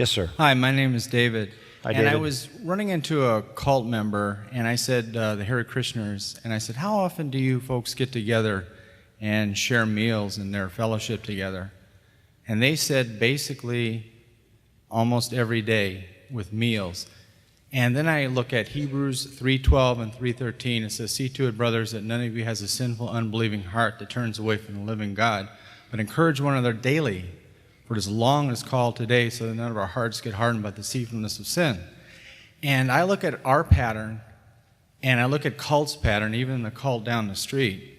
Yes, sir. Hi, my name is David. Hi, and I David. was running into a cult member, and I said, the Hare Krishners, and I said, how often do you folks get together and share meals in their fellowship together? And they said basically almost every day with meals. And then I look at Hebrews 3:12 and 3:13. It says, see to it, brothers, that none of you has a sinful, unbelieving heart that turns away from the living God, but encourage one another daily, for it is long as called today, so that none of our hearts get hardened by the deceitfulness of sin. And I look at our pattern, and I look at cult's pattern, even the cult down the street,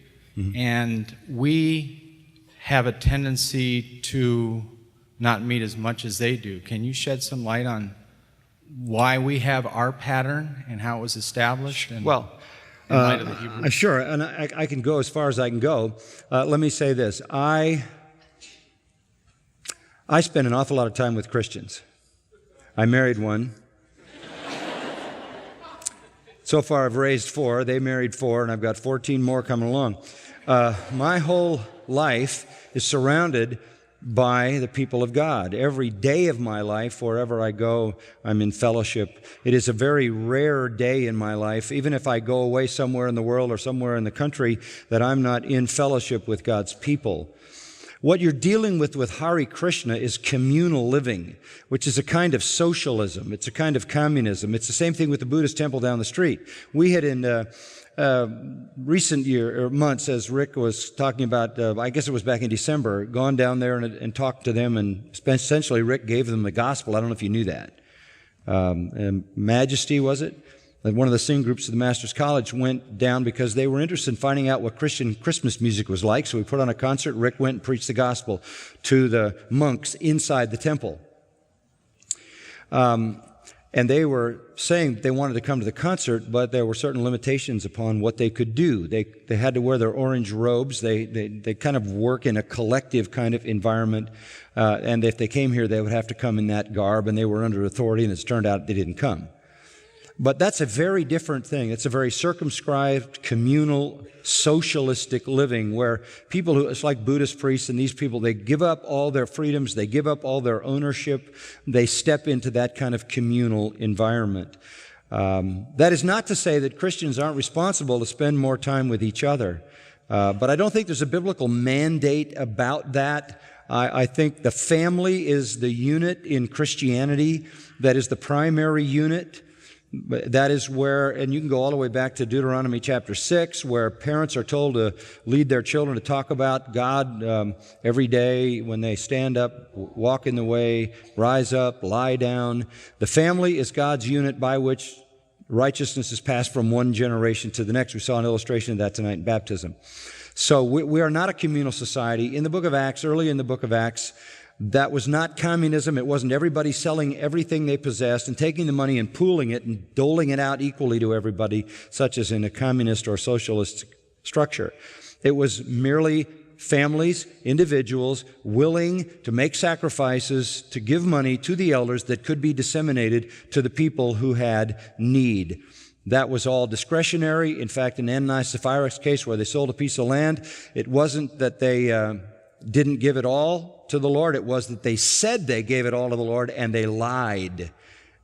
and we have a tendency to not meet as much as they do. Can you shed some light on why we have our pattern and how it was established? And Well, in light of the Hebrew? sure, and I can go as far as I can go. Let me say this. I spend an awful lot of time with Christians. I married one. So far, I've raised 4. They married 4, and I've got 14 more coming along. My whole life is surrounded by the people of God. Every day of my life, wherever I go, I'm in fellowship. It is a very rare day in my life, even if I go away somewhere in the world or somewhere in the country, that I'm not in fellowship with God's people. What you're dealing with Hare Krishna is communal living, which is a kind of socialism. It's a kind of communism. It's the same thing with the Buddhist temple down the street. We had in recent months, as Rick was talking about, I guess it was back in December, gone down there and talked to them, and essentially Rick gave them the gospel. I don't know if you knew that. Majesty, was it? One of the sing groups of the Master's College went down because they were interested in finding out what Christian Christmas music was like. So we put on a concert. Rick went and preached the gospel to the monks inside the temple. And they were saying they wanted to come to the concert, but there were certain limitations upon what they could do. They had to wear their orange robes. They kind of work in a collective kind of environment. And if they came here, they would have to come in that garb, and they were under authority, and it's turned out they didn't come. But that's a very different thing. It's a very circumscribed, communal, socialistic living where people who, it's like Buddhist priests and these people, they give up all their freedoms, they give up all their ownership, they step into that kind of communal environment. That is not to say that Christians aren't responsible to spend more time with each other. But I don't think there's a biblical mandate about that. I think the family is the unit in Christianity that is the primary unit. That is where, and you can go all the way back to Deuteronomy chapter 6, where parents are told to lead their children to talk about God every day when they stand up, walk in the way, rise up, lie down. The family is God's unit by which righteousness is passed from one generation to the next. We saw an illustration of that tonight in baptism. So we are not a communal society. In the book of Acts, early in the book of Acts, that was not communism. It wasn't everybody selling everything they possessed and taking the money and pooling it and doling it out equally to everybody, such as in a communist or socialist structure. It was merely families, individuals, willing to make sacrifices to give money to the elders that could be disseminated to the people who had need. That was all discretionary. In fact, in Ananias and Sapphira's case, where they sold a piece of land, it wasn't that they didn't give it all to the Lord. It was that they said they gave it all to the Lord, and they lied.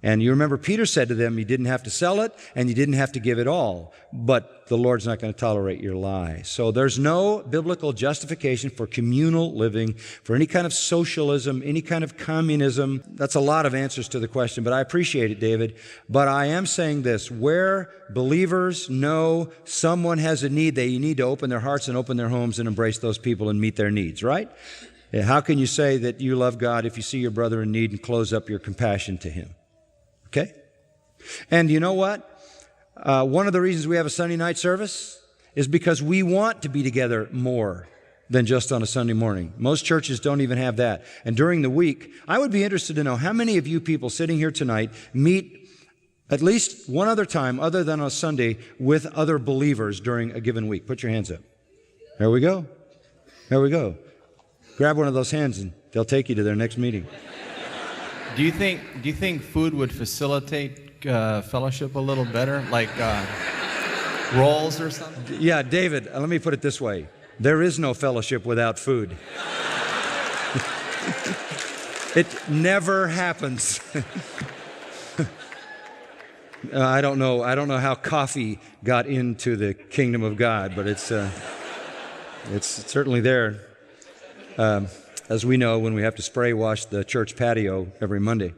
And you remember Peter said to them, you didn't have to sell it, and you didn't have to give it all. But the Lord's not going to tolerate your lie. So there's no biblical justification for communal living, for any kind of socialism, any kind of communism. That's a lot of answers to the question, but I appreciate it, David. But I am saying this, where believers know someone has a need, they need to open their hearts and open their homes and embrace those people and meet their needs, right? How can you say that you love God if you see your brother in need and close up your compassion to him? Okay? And you know what? One of the reasons we have a Sunday night service is because we want to be together more than just on a Sunday morning. Most churches don't even have that. And during the week, I would be interested to know how many of you people sitting here tonight meet at least one other time other than on Sunday with other believers during a given week. Put your hands up. There we go. There we go. Grab one of those hands and they'll take you to their next meeting. Do you think food would facilitate fellowship a little better, like rolls or something? Yeah, David, let me put it this way. There is no fellowship without food. It never happens. I don't know how coffee got into the kingdom of God, but it's certainly there. As we know, when we have to spray wash the church patio every Monday.